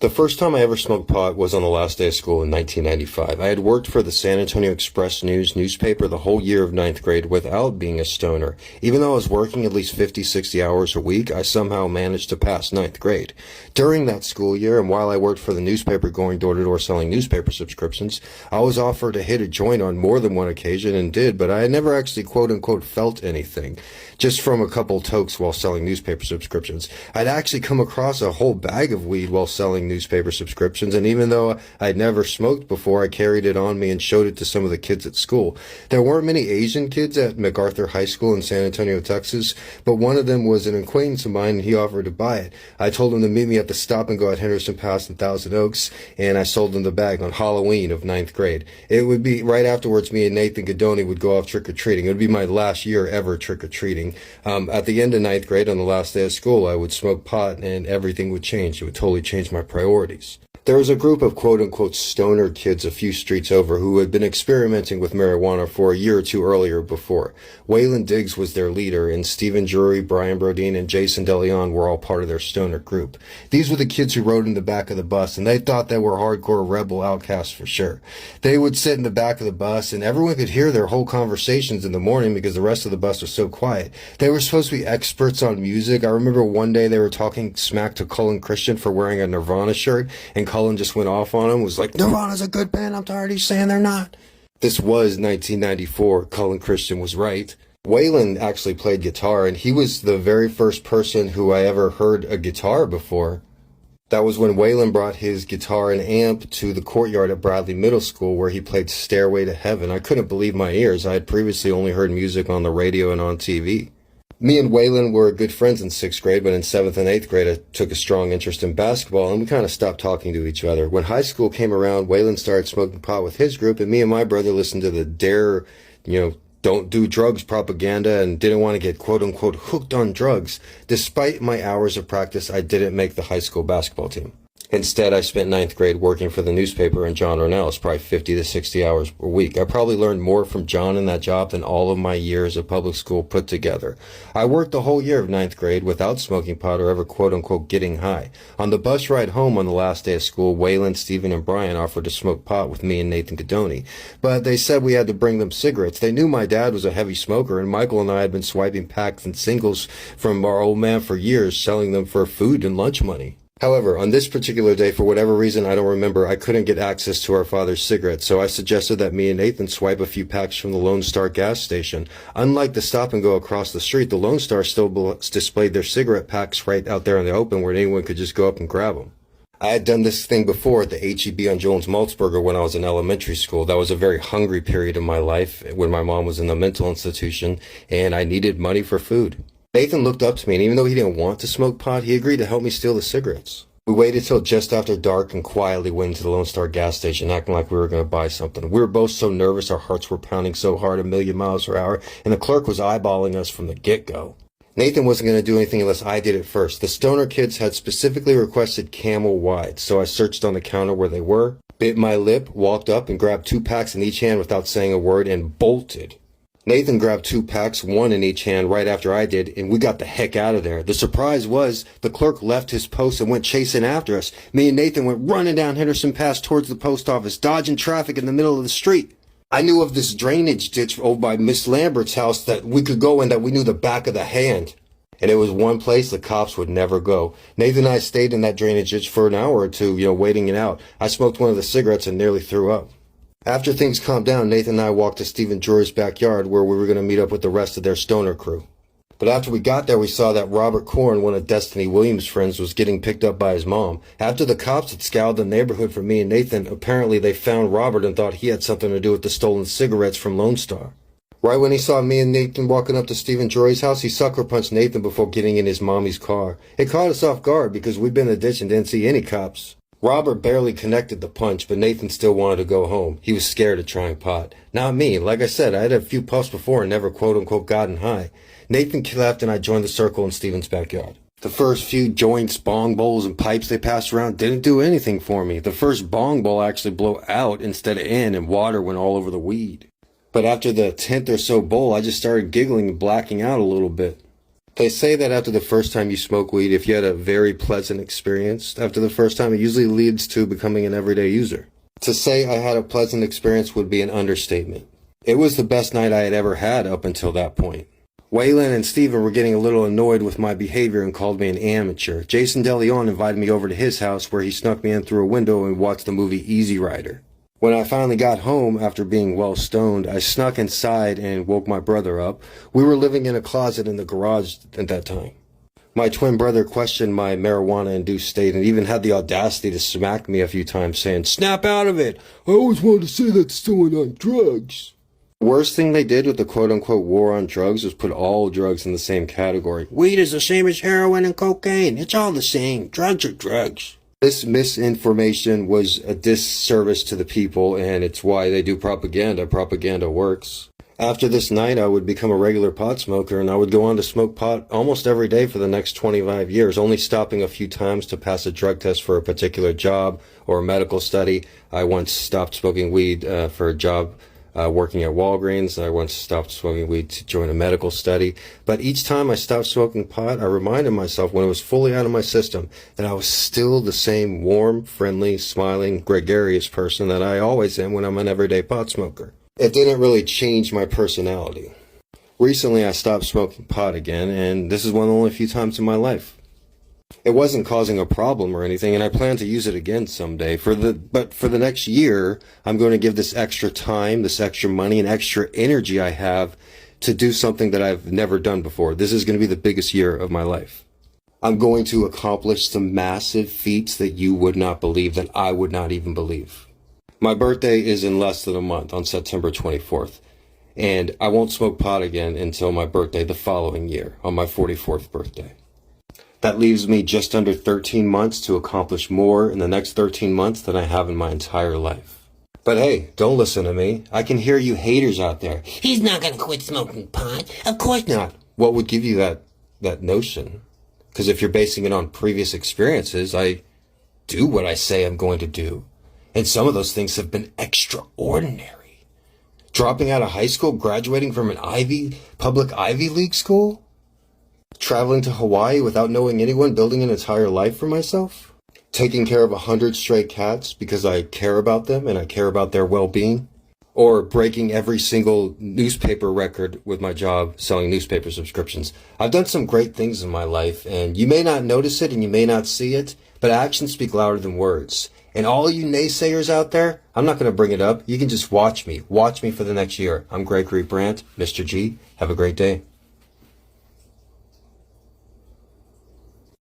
The first time I ever smoked pot was on the last day of school in 1995. I had worked for the San Antonio Express News newspaper the whole year of ninth grade without being a stoner. Even though I was working at least 50, 60 hours a week, I somehow managed to pass ninth grade. During that school year, and while I worked for the newspaper going door to door selling newspaper subscriptions, I was offered to hit a joint on more than one occasion and did, but I had never actually quote unquote felt anything. Just from a couple tokes while selling newspaper subscriptions. I'd actually come across a whole bag of weed while selling newspaper subscriptions, and even though I'd never smoked before, I carried it on me and showed it to some of the kids at school. There weren't many Asian kids at MacArthur High School in San Antonio, Texas, but one of them was an acquaintance of mine and he offered to buy it. I told him to meet me at the stop and go at Henderson Pass and Thousand Oaks, and I sold him the bag on Halloween of ninth grade. It would be right afterwards me and Nathan Godoni would go off trick-or-treating. It would be my last year ever trick-or-treating. At the end of ninth grade, on the last day of school, I would smoke pot and everything would change. It would totally change my priorities. There was a group of quote-unquote stoner kids a few streets over who had been experimenting with marijuana for a year or two earlier before. Waylon Diggs was their leader, and Stephen Drury, Brian Brodeen, and Jason DeLeon were all part of their stoner group. These were the kids who rode in the back of the bus, and they thought they were hardcore rebel outcasts for sure. They would sit in the back of the bus, and everyone could hear their whole conversations in the morning because the rest of the bus was so quiet. They were supposed to be experts on music. I remember one day they were talking smack to Cullen Christian for wearing a Nirvana shirt, and Cullen just went off on him, was like, Nirvana's a good band, I'm tired of you saying they're not. This was 1994. Cullen Christian was right. Waylon actually played guitar, and he was the very first person who I ever heard a guitar before. That was when Waylon brought his guitar and amp to the courtyard at Bradley Middle School where he played Stairway to Heaven. I couldn't believe my ears. I had previously only heard music on the radio and on TV. Me and Waylon were good friends in 6th grade, but in 7th and 8th grade I took a strong interest in basketball, and we kind of stopped talking to each other. When high school came around, Waylon started smoking pot with his group, and me and my brother listened to the Dare, don't do drugs propaganda and didn't want to get quote-unquote hooked on drugs. Despite my hours of practice, I didn't make the high school basketball team. Instead, I spent 9th grade working for the newspaper and John Ornelas, probably 50 to 60 hours a week. I probably learned more from John in that job than all of my years of public school put together. I worked the whole year of 9th grade without smoking pot or ever quote-unquote getting high. On the bus ride home on the last day of school, Waylon, Stephen, and Brian offered to smoke pot with me and Nathan Godoni. But they said we had to bring them cigarettes. They knew my dad was a heavy smoker, and Michael and I had been swiping packs and singles from our old man for years, selling them for food and lunch money. However, on this particular day, for whatever reason I don't remember, I couldn't get access to our father's cigarettes, so I suggested that me and Nathan swipe a few packs from the Lone Star gas station. Unlike the stop and go across the street, the Lone Star still displayed their cigarette packs right out there in the open where anyone could just go up and grab them. I had done this thing before at the H-E-B on Jones Maltzberger when I was in elementary school. That was a very hungry period of my life when my mom was in a mental institution and I needed money for food. Nathan looked up to me, and even though he didn't want to smoke pot, he agreed to help me steal the cigarettes. We waited till just after dark and quietly went into the Lone Star gas station, acting like we were going to buy something. We were both so nervous, our hearts were pounding so hard, 1,000,000 miles per hour, and the clerk was eyeballing us from the get-go. Nathan wasn't going to do anything unless I did it first. The stoner kids had specifically requested Camel Wide, so I searched on the counter where they were, bit my lip, walked up, and grabbed 2 packs in each hand without saying a word, and bolted. Nathan grabbed 2 packs, 1 in each hand, right after I did, and we got the heck out of there. The surprise was the clerk left his post and went chasing after us. Me and Nathan went running down Henderson Pass towards the post office, dodging traffic in the middle of the street. I knew of this drainage ditch over by Miss Lambert's house that we could go in that we knew the back of the hand. And it was one place the cops would never go. Nathan and I stayed in that drainage ditch for an hour or two, waiting it out. I smoked one of the cigarettes and nearly threw up. After things calmed down, Nathan and I walked to Stephen Drury's backyard where we were going to meet up with the rest of their stoner crew. But after we got there, we saw that Robert Korn, one of Destiny Williams' friends, was getting picked up by his mom. After the cops had scoured the neighborhood for me and Nathan, apparently they found Robert and thought he had something to do with the stolen cigarettes from Lone Star. Right when he saw me and Nathan walking up to Stephen Drury's house, he sucker punched Nathan before getting in his mommy's car. It caught us off guard because we'd been in the ditch and didn't see any cops. Robert barely connected the punch, but Nathan still wanted to go home. He was scared of trying pot. Not me. Like I said, I had a few puffs before and never quote-unquote gotten high. Nathan left and I joined the circle in Stephen's backyard. The first few joints, bong bowls, and pipes they passed around didn't do anything for me. The first bong bowl actually blew out instead of in, and water went all over the weed. But after the 10th or so bowl, I just started giggling and blacking out a little bit. They say that after the first time you smoke weed, if you had a very pleasant experience, after the first time, it usually leads to becoming an everyday user. To say I had a pleasant experience would be an understatement. It was the best night I had ever had up until that point. Waylon and Steven were getting a little annoyed with my behavior and called me an amateur. Jason DeLeon invited me over to his house where he snuck me in through a window and watched the movie Easy Rider. When I finally got home after being well stoned, I snuck inside and woke my brother up. We were living in a closet in the garage at that time. My twin brother questioned my marijuana-induced state and even had the audacity to smack me a few times, saying, "Snap out of it! I always wanted to say that to someone on drugs." The worst thing they did with the quote-unquote war on drugs was put all drugs in the same category. Weed is the same as heroin and cocaine. It's all the same. Drugs are drugs. This misinformation was a disservice to the people, and it's why they do propaganda. Propaganda works. After this night, I would become a regular pot smoker, and I would go on to smoke pot almost every day for the next 25 years, only stopping a few times to pass a drug test for a particular job or a medical study. I once stopped smoking weed for a job working at Walgreens. I once stopped smoking weed to join a medical study. But each time I stopped smoking pot, I reminded myself when it was fully out of my system that I was still the same warm, friendly, smiling, gregarious person that I always am when I'm an everyday pot smoker. It didn't really change my personality. Recently, I stopped smoking pot again, and this is one of the only few times in my life. It wasn't causing a problem or anything, and I plan to use it again someday. But for the next year, I'm going to give this extra time, this extra money, and extra energy I have to do something that I've never done before. This is going to be the biggest year of my life. I'm going to accomplish some massive feats that you would not believe, that I would not even believe. My birthday is in less than a month, on September 24th, and I won't smoke pot again until my birthday the following year, on my 44th birthday. That leaves me just under 13 months to accomplish more in the next 13 months than I have in my entire life. But hey, don't listen to me. I can hear you haters out there. He's not going to quit smoking pot. Of course not. What would give you that notion? Because if you're basing it on previous experiences, I do what I say I'm going to do. And some of those things have been extraordinary. Dropping out of high school, graduating from an public Ivy League school? Traveling to Hawaii without knowing anyone, building an entire life for myself? Taking care of 100 stray cats because I care about them and I care about their well-being? Or breaking every single newspaper record with my job selling newspaper subscriptions? I've done some great things in my life, and you may not notice it and you may not see it, but actions speak louder than words. And all you naysayers out there, I'm not going to bring it up. You can just watch me. Watch me for the next year. I'm Gregory Brandt, Mr. G. Have a great day.